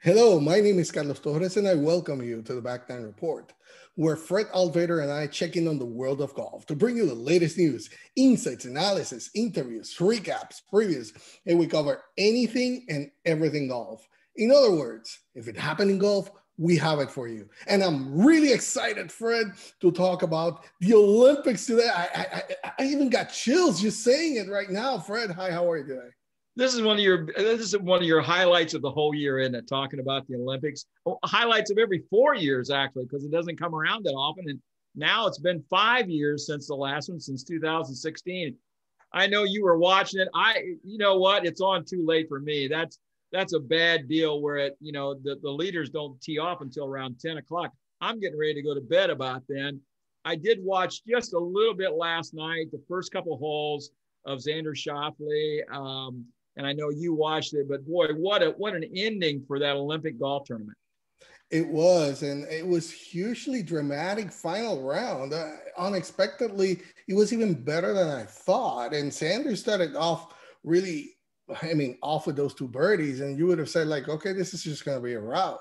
Hello, my name is Carlos Torres, and I welcome you to the Back Nine Report, where Fred Altvater and I check in on the world of golf to bring you the latest news, insights, analysis, interviews, recaps, previews, and we cover anything and everything golf. In other words, if it happened in golf, we have it for you. And I'm really excited, Fred, to talk about the Olympics today. I even got chills just saying it right now. Fred, hi, how are you today? This is one of your highlights of the whole year, isn't it? Talking about the Olympics, highlights of every 4 years actually, because it doesn't come around that often. And now it's been 5 years since the last one, since 2016. I know you were watching it. You know what? It's on too late for me. That's a bad deal where the leaders don't tee off until around 10 o'clock. I'm getting ready to go to bed about then. I did watch just a little bit last night, the first couple holes of Xander Schauffele. And I know you watched it, but boy, what an ending for that Olympic golf tournament. It was, and it was hugely dramatic final round. Unexpectedly, it was even better than I thought. And Sanders started off really, off with those two birdies, and you would have said like, okay, this is just going to be a rout.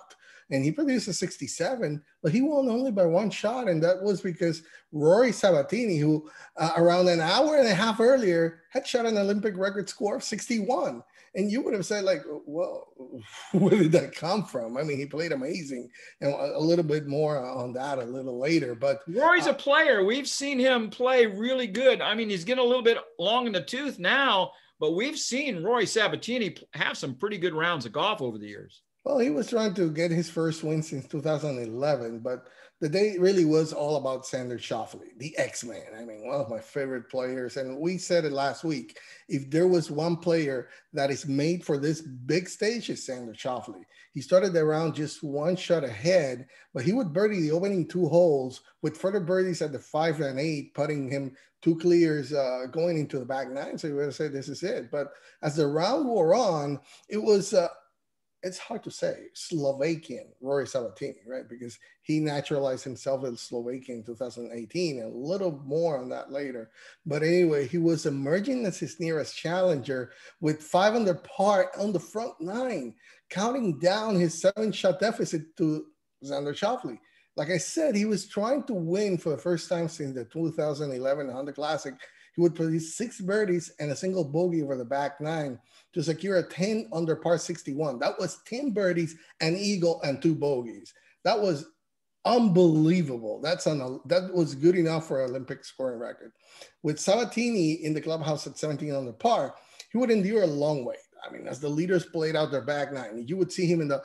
And he produced a 67, but he won only by one shot. And that was because Rory Sabbatini, who around an hour and a half earlier had shot an Olympic record score of 61. And you would have said like, well, where did that come from? I mean, he played amazing, and a little bit more on that a little later. But Rory's a player. We've seen him play really good. I mean, he's getting a little bit long in the tooth now, but we've seen Rory Sabbatini have some pretty good rounds of golf over the years. Well, he was trying to get his first win since 2011, but the day really was all about Xander Schauffele, the X-Man. I mean, one of my favorite players. And we said it last week. If there was one player that is made for this big stage, it's Xander Schauffele. He started the round just one shot ahead, but he would birdie the opening two holes with further birdies at the 5 and 8, putting him two clears going into the back nine. So you would have said this is it. But as the round wore on, it was it's hard to say, Slovakian Rory Sabbatini, right? Because he naturalized himself as Slovakian in 2018, and a little more on that later. But anyway, he was emerging as his nearest challenger with 5 under par on the front nine, counting down his 7-shot deficit to Xander Schauffele. Like I said, he was trying to win for the first time since the 2011 Honda Classic. He would produce 6 birdies and a single bogey over the back nine to secure a 10 under par 61. That was 10 birdies, an eagle, and 2 bogeys. That was unbelievable. That was good enough for an Olympic scoring record. With Sabatini in the clubhouse at 17 under par, he would endure a long wait. I mean, as the leaders played out their back nine, you would see him in the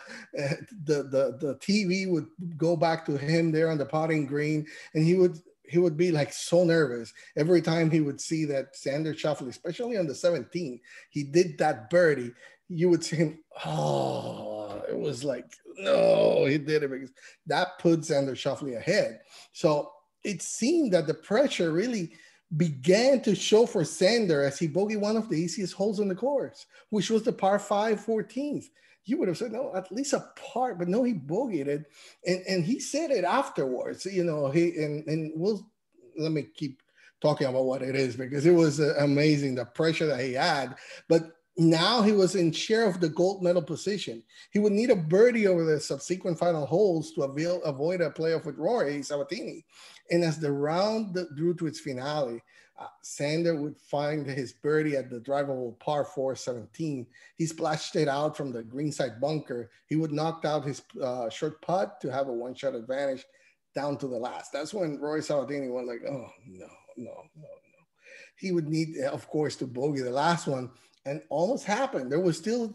TV would go back to him there on the putting green, and he would be like so nervous every time he would see that Xander Schauffele, especially on the 17th, he did that birdie. You would see him, it was like, no, he did it, because that put Xander Schauffele ahead. So it seemed that the pressure really began to show for Xander as he bogeyed one of the easiest holes on the course, which was the par 5 14th. You would have said, no, at least a par, but no, he bogeyed it. And he said it afterwards, let me keep talking about what it is, because it was amazing, the pressure that he had. But now he was in share of the gold medal position. He would need a birdie over the subsequent final holes to avoid a playoff with Rory Sabbatini. And as the round drew to its finale, Xander would find his birdie at the drivable par 4 17. He splashed it out from the greenside bunker. He would knock out his short putt to have a 1-shot advantage down to the last. That's when Rory Sabbatini went like, oh, no. He would need, of course, to bogey the last one. And almost happened. There was still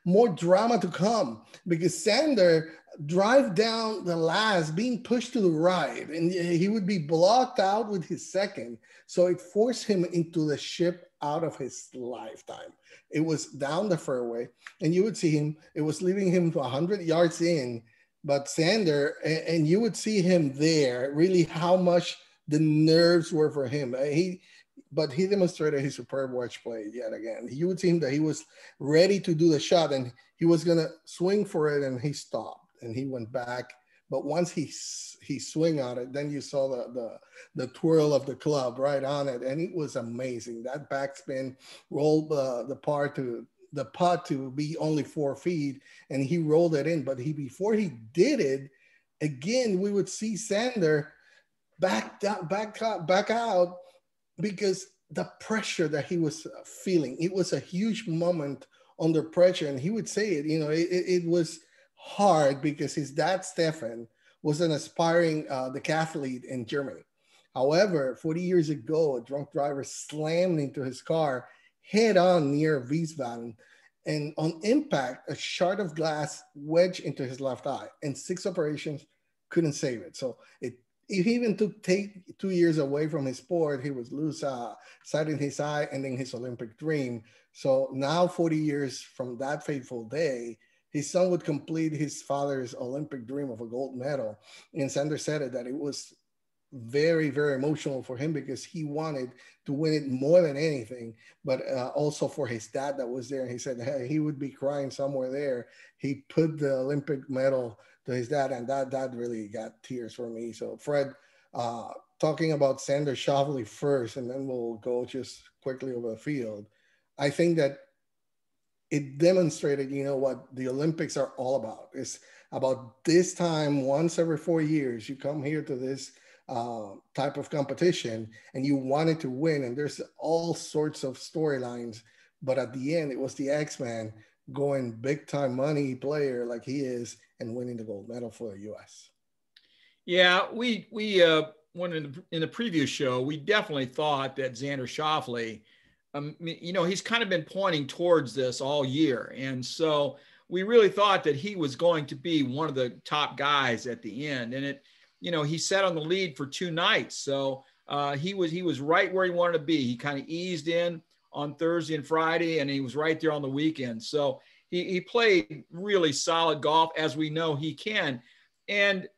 more drama to come, because Xander drive down the last, being pushed to the right, and he would be blocked out with his second. So it forced him into the ship out of his lifetime. It was down the fairway, and you would see him, it was leaving him 100 yards in, but Xander, and you would see him there, really how much the nerves were for him. But he demonstrated his superb wedge play yet again. You would see him that he was ready to do the shot, and he was going to swing for it, and he stopped, and he went back. But once he swung on it, then you saw the twirl of the club right on it, and it was amazing. That backspin rolled the par to the putt to be only 4 feet, and he rolled it in. But before he did it, again, we would see Xander back out, because the pressure that he was feeling, it was a huge moment under pressure. And he would say it, it was hard because his dad, Stefan, was an aspiring decathlete in Germany. However, 40 years ago, a drunk driver slammed into his car head on near Wiesbaden, and on impact, a shard of glass wedged into his left eye, and 6 operations couldn't save it. So it even took 2 years away from his sport. He was lose sight in his eye, ending his Olympic dream. So now, 40 years from that fateful day, his son would complete his father's Olympic dream of a gold medal. And Xander said it, that it was very, very emotional for him, because he wanted to win it more than anything, but also for his dad that was there. And he said, hey, he would be crying somewhere there. He put the Olympic medal to his dad, and that really got tears for me. So Fred, talking about Xander Schauffele first, and then we'll go just quickly over the field. I think that it demonstrated, what the Olympics are all about. It's about this time, once every 4 years, you come here to this type of competition, and you wanted to win. And there's all sorts of storylines, but at the end, it was the X-Man going big time money player like he is, and winning the gold medal for the U.S. Yeah, we when in the previous show, we definitely thought that Xander Schauffele, he's kind of been pointing towards this all year. And so we really thought that he was going to be one of the top guys at the end. And he sat on the lead for 2 nights. So he was right where he wanted to be. He kind of eased in on Thursday and Friday, and he was right there on the weekend. So he played really solid golf, as we know he can. And,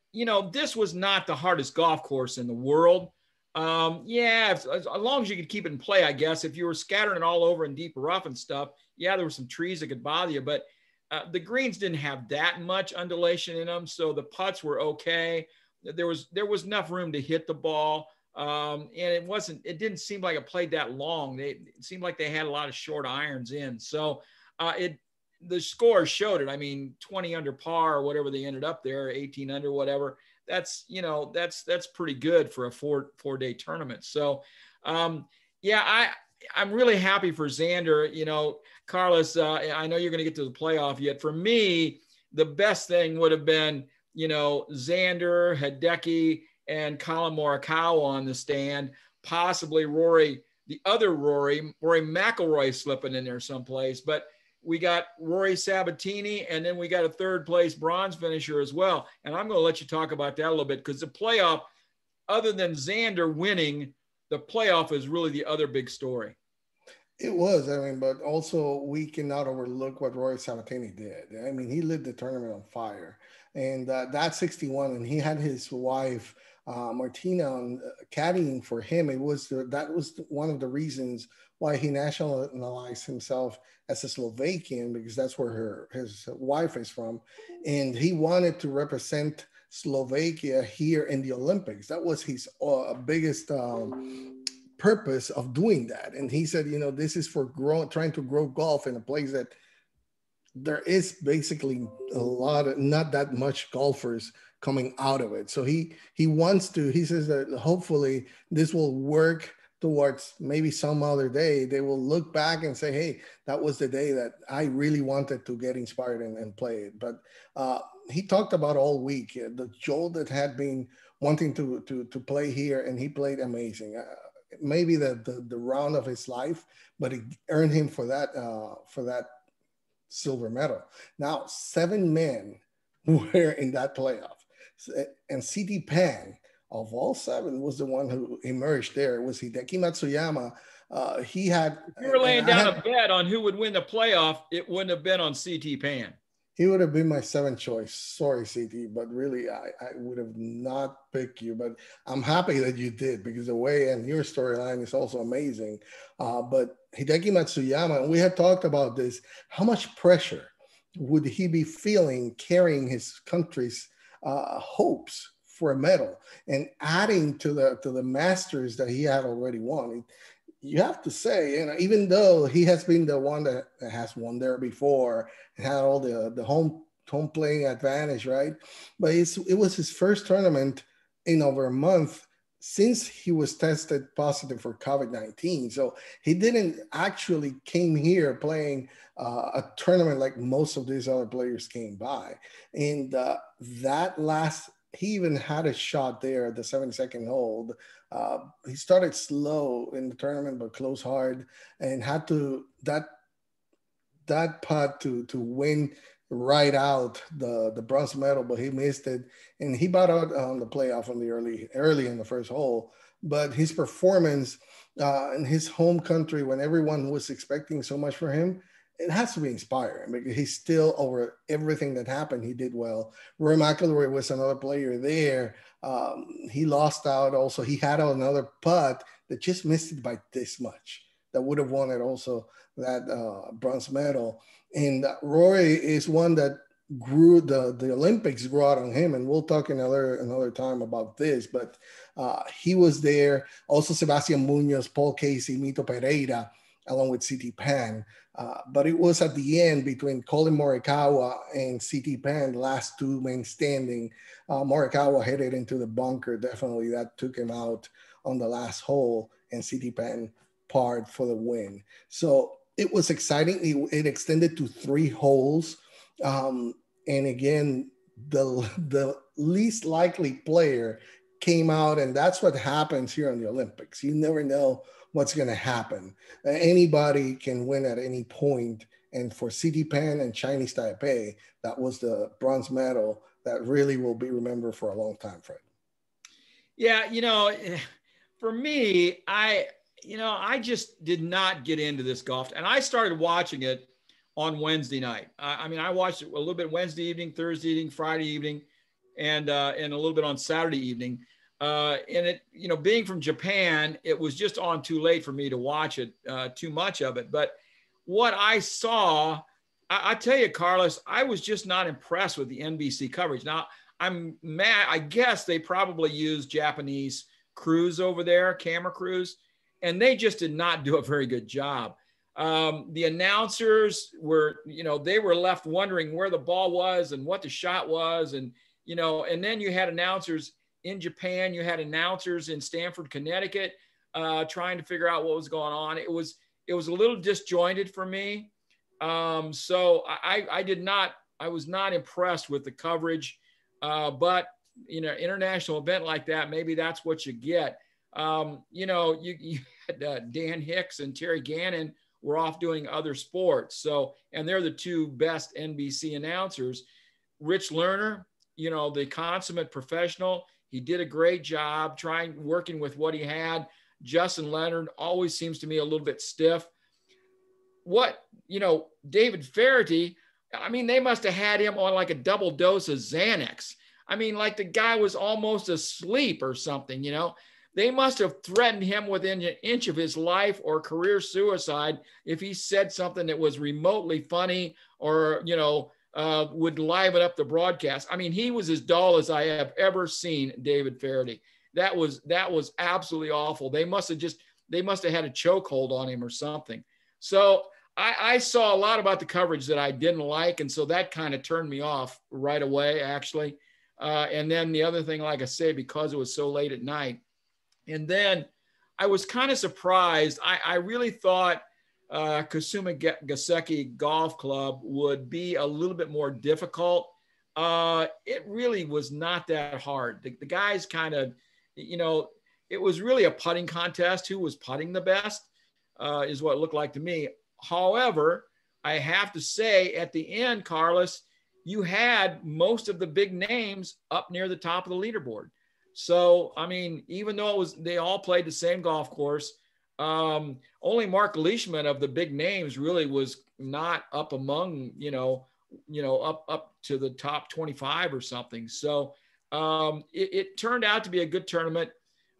this was not the hardest golf course in the world. As long as you could keep it in play, I guess. If you were scattering it all over in deep rough and stuff, there were some trees that could bother you. But the greens didn't have that much undulation in them, so the putts were okay. There was enough room to hit the ball, and it didn't seem like it played that long. It seemed like they had a lot of short irons in. So the score showed it. I mean, 20 under par or whatever they ended up there, 18 under, whatever. That's pretty good for a four-day tournament. So, I'm really happy for Xander. Carlos, I know you're going to get to the playoff yet. For me, the best thing would have been, Xander, Hideki, and Colin Morikawa on the stand, possibly Rory, the other Rory McIlroy slipping in there someplace. But we got Rory Sabbatini, and then we got a 3rd place bronze finisher as well. And I'm going to let you talk about that a little bit, because the playoff, other than Xander winning, the playoff is really the other big story. It was, but also we cannot overlook what Rory Sabbatini did. He lit the tournament on fire. And that 61, and he had his wife, Martina, on caddying for him. That was one of the reasons why he nationalized himself as a Slovakian, because that's where his wife is from. And he wanted to represent Slovakia here in the Olympics. That was his biggest purpose of doing that. And he said, this is for trying to grow golf in a place that there is basically not that much golfers coming out of it. So he says that hopefully this will work towards maybe some other day. They will look back and say, hey, that was the day that I really wanted to get inspired and play it. But he talked about all week, the jolt that had been wanting to play here, and he played amazing. Maybe the round of his life, but it earned him for that silver medal. Now, 7 men were in that playoff, and CT Pan, of all 7, was the one who emerged there. It was Hideki Matsuyama. He had. If you were laying down a bet on who would win the playoff, it wouldn't have been on CT Pan. He would have been my 7th choice. Sorry, CT, but really, I would have not picked you. But I'm happy that you did, because the way and your storyline is also amazing. But Hideki Matsuyama, and we had talked about this, how much pressure would he be feeling carrying his country's hopes for a medal, and adding to the Masters that he had already won? you have to say, even though he has been the one that has won there before and had all the home playing advantage, right? But it was his first tournament in over a month since he was tested positive for COVID-19. So he didn't actually came here playing a tournament like most of these other players came by. And that last, he even had a shot there at the 7-second hold. He started slow in the tournament, but closed hard and had to that putt to win right out the bronze medal, but he missed it, and he bought out on the playoff on the early in the first hole. But his performance in his home country, when everyone was expecting so much for him, it has to be inspiring because he's still over everything that happened. He did well. Rory McIlroy was another player there. He lost out. Also, he had another putt that just missed it by this much. That would have won it also that bronze medal. And Rory is one that grew the Olympics grew out on him, and we'll talk another time about this. But he was there. Also, Sebastian Munoz, Paul Casey, Mito Pereira, along with C.T. Pan. But it was at the end between Colin Morikawa and C.T. Pan, the last two men standing. Morikawa headed into the bunker. Definitely that took him out on the last hole, and C.T. Pan parred for the win. So it was exciting. It extended to 3 holes. And again, the least likely player came out, and that's what happens here in the Olympics. You never know what's going to happen. Anybody can win at any point. And for C.T. Pan and Chinese Taipei, that was the bronze medal that really will be remembered for a long time, Fred. Yeah, for me, I just did not get into this golf. And I started watching it on Wednesday night. I watched it a little bit Wednesday evening, Thursday evening, Friday evening, and a little bit on Saturday evening. And it, being from Japan, it was just on too late for me to watch it, too much of it. But what I saw, I tell you, Carlos, I was just not impressed with the NBC coverage. Now, I'm mad. I guess they probably used Japanese crews over there, camera crews, and they just did not do a very good job. The announcers were, they were left wondering where the ball was and what the shot was. And then you had announcers in Japan, you had announcers in Stamford, Connecticut, trying to figure out what was going on. It was a little disjointed for me. So I was not impressed with the coverage. But international event like that, maybe that's what you get. You had Dan Hicks and Terry Gannon were off doing other sports. So, and they're the 2 best NBC announcers. Rich Lerner, the consummate professional, he did a great job working with what he had. Justin Leonard always seems to me a little bit stiff. David Feherty, they must have had him on like a double dose of Xanax. Like the guy was almost asleep or something, They must have threatened him within an inch of his life or career suicide if he said something that was remotely funny or, would liven up the broadcast. He was as dull as I have ever seen David Feherty. That was absolutely awful. They must have had a chokehold on him or something. So I saw a lot about the coverage that I didn't like. And so that kind of turned me off right away, actually. And then the other thing, like I say, because it was so late at night. And then I was kind of surprised. I really thought Kasuma Gaseki Golf Club would be a little bit more difficult. It really was not that hard. The guys kind of, it was really a putting contest. Who was putting the best is what it looked like to me. However, I have to say at the end, Carlos, you had most of the big names up near the top of the leaderboard. So, even though they all played the same golf course, only Mark Leishman of the big names really was not up among, up to the top 25 or something. So it turned out to be a good tournament.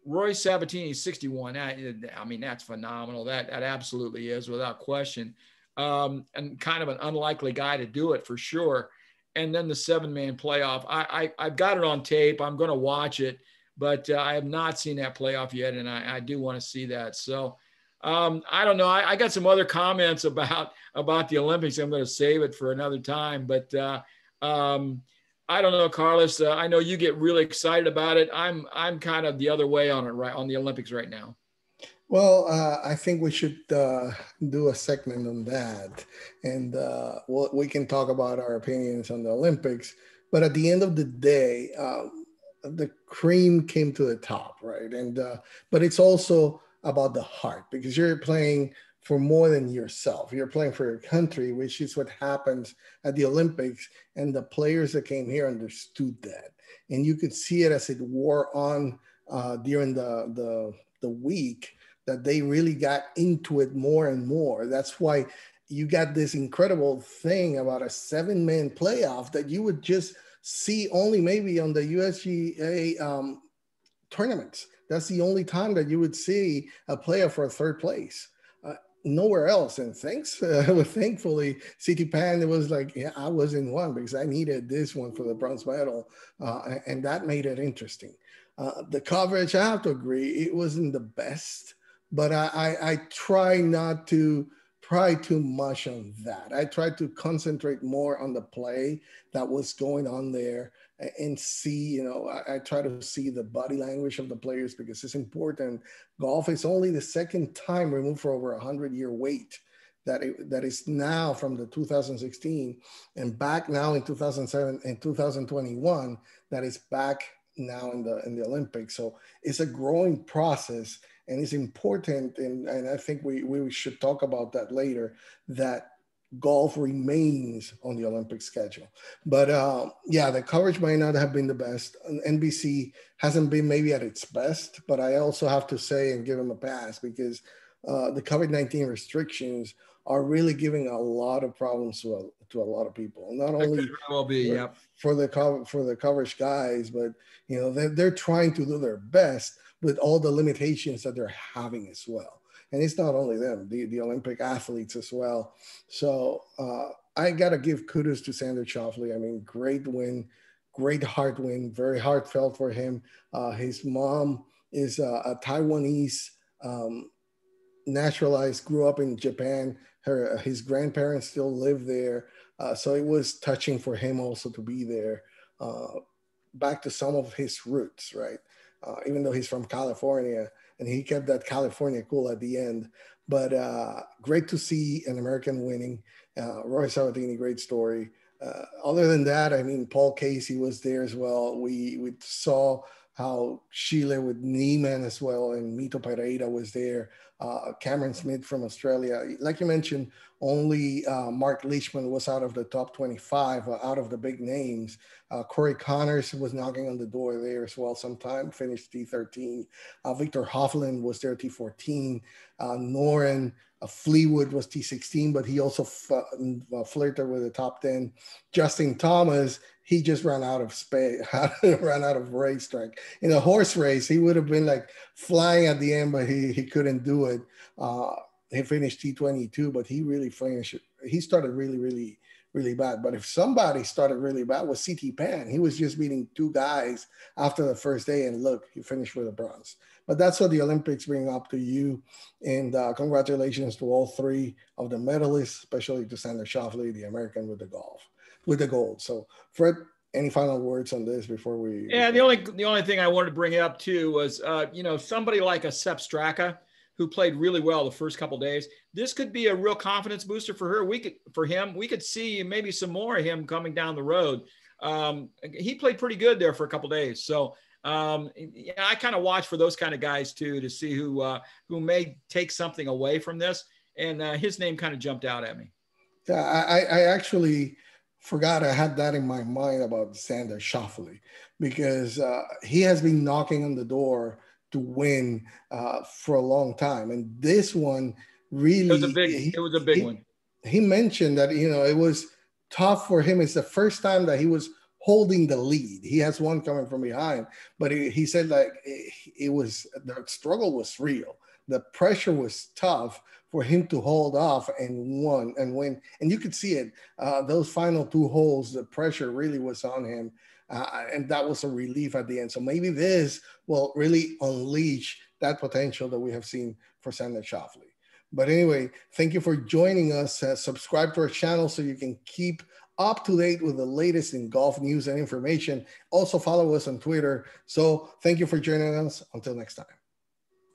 Rory Sabbatini, 61. That's phenomenal. That absolutely is, without question. And kind of an unlikely guy to do it for sure. And then the 7-man playoff. I've got it on tape. I'm going to watch it, but I have not seen that playoff yet, and I do want to see that. So I don't know. I got some other comments about the Olympics. I'm going to save it for another time. But I don't know, Carlos. I know you get really excited about it. I'm kind of the other way on it, right, on the Olympics right now. Well, I think we should do a segment on that, and we can talk about our opinions on the Olympics. But at the end of the day, the cream came to the top, right? And but it's also about the heart because you're playing for more than yourself. You're playing for your country, which is what happens at the Olympics. And the players that came here understood that, and you could see it as it wore on during the week that they really got into it more and more. That's why you got this incredible thing about a 7-man playoff that you would just see only maybe on the USGA tournaments. That's the only time that you would see a playoff for a third place. Nowhere else. And thankfully, CT Pan, it was like, yeah, I was in one because I needed this one for the bronze medal. And that made it interesting. The coverage, I have to agree, it wasn't the best, but I try not to pry too much on that. I try to concentrate more on the play that was going on there and see, I try to see the body language of the players because it's important. Golf is only the second time removed for over 100-year wait that is now from the 2016 and back now in 2007 and 2021 that is back now in the Olympics. So it's a growing process and it's important. And I think we should talk about that later, that golf remains on the Olympic schedule. But yeah, the coverage might not have been the best. NBC hasn't been maybe at its best, but I also have to say and give them a pass because the COVID-19 restrictions are really giving a lot of problems to a lot of people. Not only That could well be, yeah. For the coverage guys, but they're trying to do their best with all the limitations that they're having as well. And it's not only them, the Olympic athletes as well. So I got to give kudos to Xander Schauffele. I mean, great win, great heart win, very heartfelt for him. His mom is a Taiwanese naturalized, grew up in Japan. His grandparents still live there. So it was touching for him also to be there, back to some of his roots, right? Even though he's from California and he kept that California cool at the end. But great to see an American winning. Rory Sabbatini, great story. Other than that, I mean, Paul Casey was there as well. We saw how Chile with Neiman as well, and Mito Pereira was there. Cameron Smith from Australia. Like you mentioned, only Mark Leishman was out of the top 25, out of the big names. Corey Connors was knocking on the door there as well sometime, finished T13. Victor Hovland was there T14. Noren Fleetwood was T16, but he also flirted with the top 10. Justin Thomas, he just ran out of space, ran out of racetrack. In a horse race, he would have been like flying at the end, but he couldn't do it. He finished T22, but he really finished. He started really, really, really bad. But if somebody started really bad was CT Pan. He was just beating two guys after the first day, and look, he finished with a bronze. But that's what the Olympics bring up to you. And congratulations to all three of the medalists, especially to Xander Schauffele, the American with the gold. So Fred, any final words on this before we? Yeah, the only thing I wanted to bring up too was somebody like a Sepp Straka who played really well the first couple of days. This could be a real confidence booster for her. We could see maybe some more of him coming down the road. He played pretty good there for a couple of days. So I kind of watch for those kind of guys too, to see who may take something away from this. And his name kind of jumped out at me. Yeah, I actually forgot I had that in my mind about Xander Schauffele because he has been knocking on the door to win for a long time, and this one really it was a big one. He mentioned that it was tough for him. It's the first time that he was holding the lead. He has one coming from behind, but he said like the struggle was real. The pressure was tough for him to hold off and win. And you could see it. Those final two holes, the pressure really was on him. And that was a relief at the end. So maybe this will really unleash that potential that we have seen for Xander Schauffele. But anyway, thank you for joining us. Subscribe to our channel so you can keep up to date with the latest in golf news and information. Also follow us on Twitter. So thank you for joining us. Until next time.